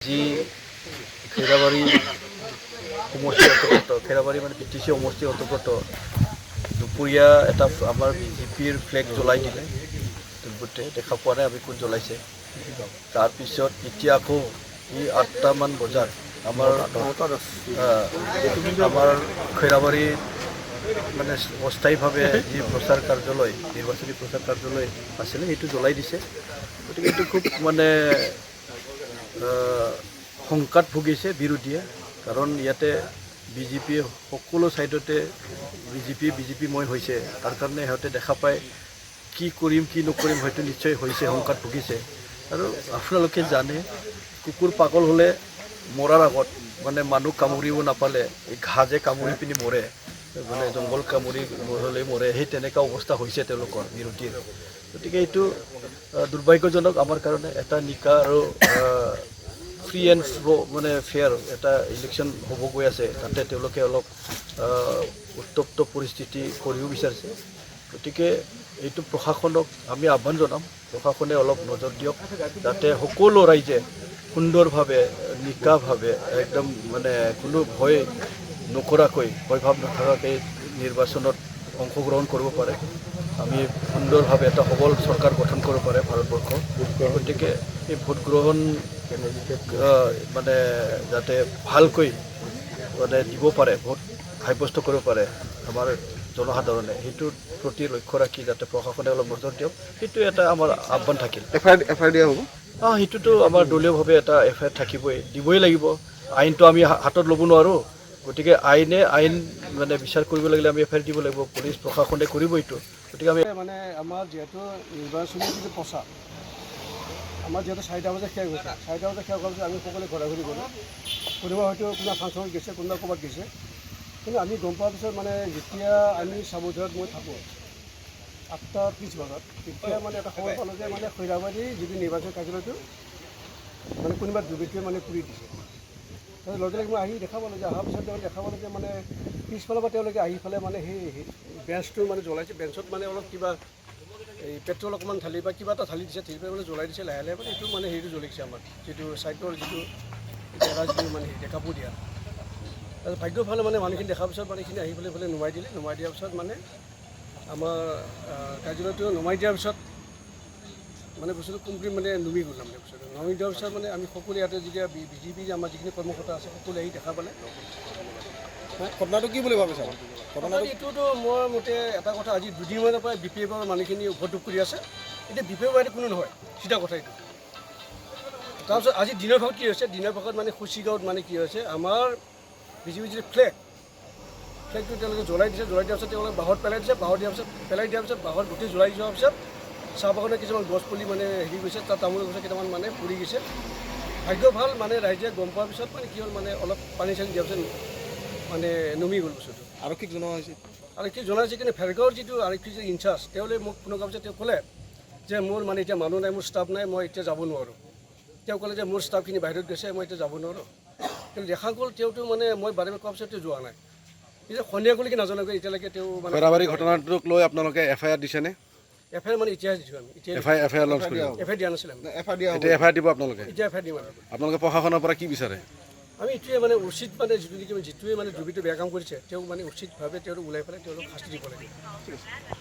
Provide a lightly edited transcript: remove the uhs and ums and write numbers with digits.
যি খেৰাবাৰী সমষ্টি অন্তৰ্গত খেৰাবাৰী মানে BTC সমষ্টি অন্তৰ্গত দুপৰীয়া এটা আমাৰ BJPৰ ফ্লেগ জ্বলাই দিলে দুৰ্বৃত্তে দেখা পোৱা নাই আমি কোন জ্বলাইছে তাৰপিছত এতিয়া আকৌ এই 8টামান বজাত আমাৰ খেৰাবাৰী মানে অস্থায়ীভাৱে যি প্ৰচাৰ কাৰ্যালয় নিৰ্বাচনী প্ৰচাৰ কাৰ্যালয় আছিলে সেইটো জ্বলাই দিছে গতিকে এইটো খুব মানে শংকাত ভুগিছে বিৰোধীয়ে কাৰণ ইয়াতে বিজেপি সকলো সাইডতে বিজেপিময় হৈছে তাৰ কাৰণে সিহঁতে দেখা পায় কি কৰিম কি নকৰিম হয়তো নিশ্চয় হৈছে শংকাত ভুগিছে আৰু আপোনালোকে জানে কুকুৰ পাগল হ'লে মৰাৰ আগত মানে মানুহ কামুৰিব নাপালে এই ঘাঁ যে কামুৰি পিনি মৰে মানে জংঘল কামুৰি হ'লে মৰে সেই তেনেকুৱা অৱস্থা হৈছে তেওঁলোকৰ বিৰোধীৰ গতিকে এইটো দুৰ্ভাগ্যজনক আমাৰ কাৰণে এটা নিকা আৰু ফ্ৰী এণ্ড মানে ফেয়াৰ এটা ইলেকশ্যন হ'ব গৈ আছে তাতে তেওঁলোকে অলপ উত্তপ্ত পৰিস্থিতি কৰিব বিচাৰিছে গতিকে এইটো প্ৰশাসনক আমি আহ্বান জনাম প্ৰশাসনে অলপ নজৰ দিয়ক যাতে সকলো ৰাইজে সুন্দৰভাৱে নিকাভাৱে একদম মানে কোনো ভয় নকৰাকৈ ভয়ভাৱ নথকাকৈ নিৰ্বাচনত অংশগ্ৰহণ কৰিব পাৰে আমি সুন্দৰভাৱে এটা সবল চৰকাৰ গঠন কৰিব পাৰে ভাৰতবৰ্ষ গতিকে এই ভোট গ্ৰহণ মানে যাতে ভালকৈ মানে দিব পাৰে ভোট সাব্যস্ত কৰিব পাৰে আমাৰ জনসাধাৰণে সেইটোৰ প্ৰতি লক্ষ্য ৰাখি যাতে প্ৰশাসনে অলপ নজৰ দিয়ক সেইটো এটা আমাৰ আহ্বান থাকিল এফআইআৰ দিয়া হ'ব সেইটোতো আমাৰ দলীয়ভাৱে এটা এফআইআৰ থাকিবই দিবই লাগিব আইনটো আমি হাতত ল'ব নোৱাৰোঁ গতিকে আইন মানে বিচাৰ কৰিব লাগিলে আমি এফআইআৰ দিব লাগিব পুলিচ প্ৰশাসনে কৰিব এইটো গতিকে আমি মানে আমাৰ যিহেতু নিৰ্বাচনী যিটো প্ৰচাৰ আমাৰ যিহেতু 4টা বজাত শেষ হৈছে 4টা বজাত শেষ হোৱাৰ পিছত আমি সকলোৱে ঘূৰা ঘূৰি গ'লোঁ কোনোবা হয়তো কোনোবা ফাংচনত গৈছে কোনোবা ক'ৰবাত গৈছে কিন্তু আমি গম পোৱাৰ পিছত মানে যেতিয়া আমি চাবুধৰত মই থাকোঁ 8:30 বজাত তেতিয়া মানে এটা খবৰ পালোঁ যে মানে খৈৰাবাৰী যিটো নিৰ্বাচনী কাৰ্যালয়টো মানে কোনোবা দুৰ্বৃত্তই মানে পুৰি দিছে লগে লগে মই আহি দেখা পালোঁ যে অহাৰ পিছত তেওঁলোকে দেখা পালোঁ যে মানে পিছফালৰ পৰা তেওঁলোকে আহি পেলাই মানে সেই বেঞ্চটো মানে জ্বলাইছে বেঞ্চত মানে অলপ কিবা এই পেট্ৰল অকণমান ঢালি বা কিবা এটা ঢালি দিছে ঢালি পেলাই মানে জ্বলাই দিছে লাহে লাহে মানে এইটো মানে হেৰিটো জ্বলিছে আমাৰ যিটো ছাইডৰ যিটো জেগা যিটো মানে দেখাব দিয়া তাৰপিছত ভাগ্য ভাল মানে মানুহখিনি দেখাৰ পিছত মানে এইখিনি আহি পেলাই এইফালে নমাই দিলে নমাই দিয়াৰ পিছত মানে আমাৰ কাৰ্যালয়টো নমাই দিয়াৰ পিছত মানে বস্তুটো কমপ্লিট মানে নুমি গ'ল মানে বস্তুটো নমি দিয়াৰ পিছত মানে আমি সকলোৱে ইয়াতে যেতিয়া বিজেপি আমাৰ যিখিনি কৰ্মকৰ্তা আছে সকলোৱে আহি দেখা পালে ঘটনাটো কি বুলি ভাবিছে এইটোতো মোৰ মতে এটা কথা আজি দুদিনমানৰ পৰা BPFৰ মানুহখিনি উপদ্ৰৱ কৰি আছে এতিয়া BPF বাইদেউ কোনো নহয় চিধা কথা এইটো তাৰপিছত আজি দিনৰ ভাগত কি হৈছে দিনৰ ভাগত মানে খুচিগাঁৱত মানে কি হৈছে আমাৰ বিজেপিৰ যিটো ফ্লেগটো তেওঁলোকে জ্বলাই দিয়াৰ পিছত তেওঁলোকে বাহত পেলাই দিছে বাহত দিয়াৰ পিছত বাহত গোটেই জ্বলাই যোৱাৰ পিছত চাহ বাগানৰ কিছুমান গছ পুলি মানে হেৰি গৈছে তাত তামোল গছে কেইটামান মানে পুৰি গৈছে ভাগ্য ভাল মানে ৰাইজে গম পোৱাৰ পিছত মানে কি হ'ল মানে অলপ পানী চানী দিয়াৰ পিছত মানে নুমি গ'ল বস্তুটো আৰক্ষীক জনোৱা হৈছে আৰক্ষীক জনাইছে কিন্তু ফেৰগাঁৱৰ যিটো আৰক্ষী যে ইনচাৰ্জ তেওঁলৈ মোক ফোন কৰাৰ পিছত তেওঁ ক'লে যে মোৰ মানে এতিয়া মানুহ নাই মোৰ ষ্টাফ নাই মই এতিয়া যাব নোৱাৰোঁ তেওঁ ক'লে যে মোৰ ষ্টাফখিনি বাহিৰত গৈছে মই এতিয়া যাব নোৱাৰোঁ কিন্তু দেখা গ'ল তেওঁতো মানে মই বাৰে বাৰে কোৱাৰ পিছত তেওঁ যোৱা নাই এতিয়া সন্ধিয়া গ'লে কি নাজানোগৈ এতিয়ালৈকে তেওঁ মানে খৈৰাবাৰী ঘটনাটোক লৈ আপোনালোকে এফআইআৰ দিছেনে এফআইআৰ মানে এতিয়াহে দিছোঁ আমি এফআইআৰ লঞ্চ কৰিব এফআইআৰ দিয়া নাছিলে এতিয়া এফআইআৰ দিব আপোনালোকে এতিয়া এফআইআৰ দিম আৰু আপোনালোকে প্ৰশাসনৰ পৰা কি বিচাৰে আমি এইটোৱে মানে উচিত মানে যিটোৱে মানে দুৰ্বৃত্তই বেয়া কাম কৰিছে তেওঁক মানে উচিতভাৱে তেওঁলোক ওলাই পেলাই তেওঁলোক শাস্তি দিব লাগে